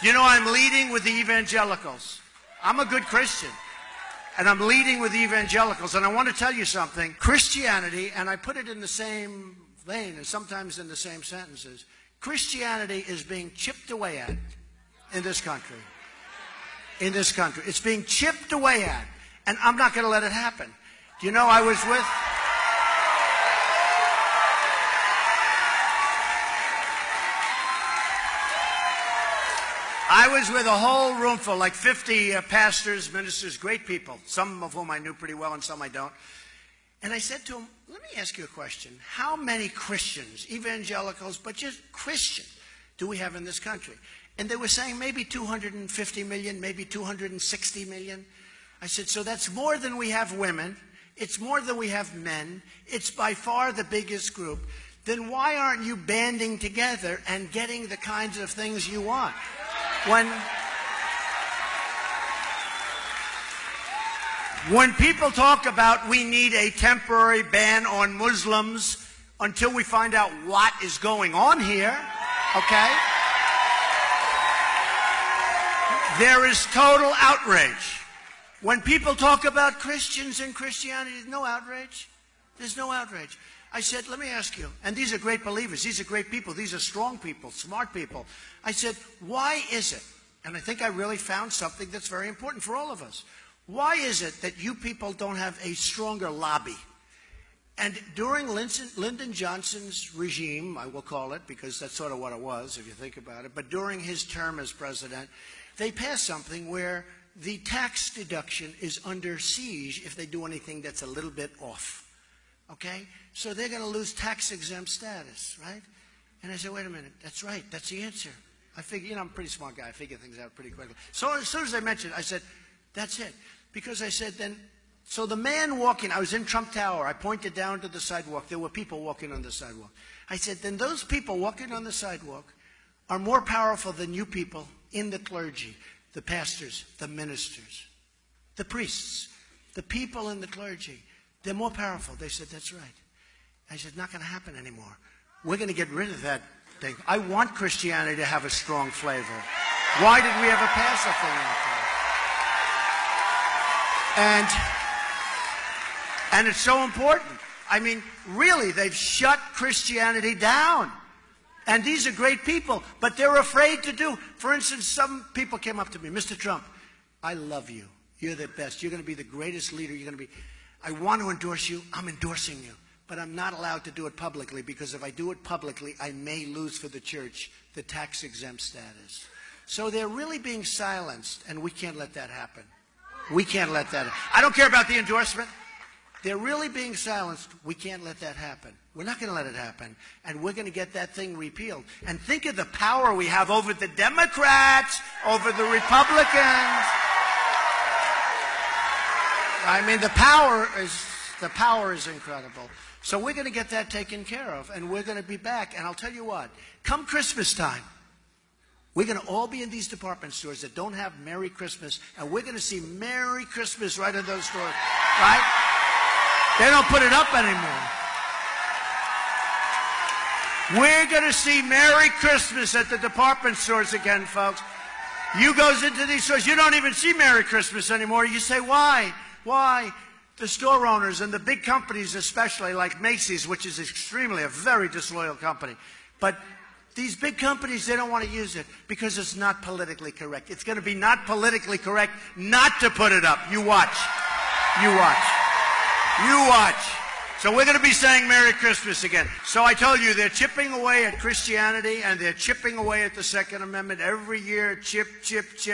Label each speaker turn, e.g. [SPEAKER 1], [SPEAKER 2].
[SPEAKER 1] You know, I'm leading with the evangelicals. I'm a good Christian. And I'm leading with the evangelicals. And I want to tell you something. Christianity, and I put it in the same vein and sometimes in the same sentences, Christianity is being chipped away at in this country. In this country. It's being chipped away at. And I'm not going to let it happen. Do you know, I was with a whole room full, like 50 pastors, ministers, great people, some of whom I knew pretty well and some I don't. And I said to them, let me ask you a question. How many Christians, evangelicals, but just Christians, do we have in this country? And they were saying maybe 250 million, maybe 260 million. I said, so that's more than we have women. It's more than we have men. It's by far the biggest group. Then why aren't you banding together and getting the kinds of things you want? When people talk about we need a temporary ban on Muslims until we find out what is going on here, okay? There is total outrage. When people talk about Christians and Christianity, there's no outrage. There's no outrage. I said, let me ask you, and these are great believers, these are great people, these are strong people, smart people. I said, why is it, and I think I really found something that's very important for all of us, why is it that you people don't have a stronger lobby? And during Lyndon Johnson's regime, I will call it, because that's sort of what it was, if you think about it, but during his term as president, they passed something where the tax deduction is under siege if they do anything that's a little bit off. Okay? So they're going to lose tax-exempt status, right? And I said, wait a minute, that's right, that's the answer. I figure, you know, I'm a pretty smart guy, I figure things out pretty quickly. So as soon as I mentioned it, I said, that's it. Because I said then, so the man walking, I was in Trump Tower, I pointed down to the sidewalk, there were people walking on the sidewalk. I said, then those people walking on the sidewalk are more powerful than you people in the clergy, the pastors, the ministers, the priests, the people in the clergy. They're more powerful. They said, that's right. I said, not going to happen anymore. We're going to get rid of that thing. I want Christianity to have a strong flavor. Why did we ever pass a thing like that? And it's so important. I mean, really, they've shut Christianity down. And these are great people, but they're afraid to do. For instance, some people came up to me, Mr. Trump, I love you. You're the best. You're going to be the greatest leader. You're going to be... I want to endorse you. I'm endorsing you. But I'm not allowed to do it publicly because if I do it publicly, I may lose for the church the tax-exempt status. So they're really being silenced, and we can't let that happen. We can't let that happen. I don't care about the endorsement. They're really being silenced. We can't let that happen. We're not going to let it happen. And we're going to get that thing repealed. And think of the power we have over the Democrats, over the Republicans. I mean, the power is incredible. So we're going to get that taken care of, and we're going to be back. And I'll tell you what, come Christmas time, we're going to all be in these department stores that don't have Merry Christmas, and we're going to see Merry Christmas right in those stores, right? They don't put it up anymore. We're going to see Merry Christmas at the department stores again, folks. You goes into these stores, you don't even see Merry Christmas anymore. You say, why? Why? The store owners and the big companies especially, like Macy's, which is a very disloyal company. But these big companies, they don't want to use it because it's not politically correct. It's going to be not politically correct not to put it up. You watch. You watch. You watch. So we're going to be saying Merry Christmas again. So I told you, they're chipping away at Christianity and they're chipping away at the Second Amendment every year. Chip, chip, chip.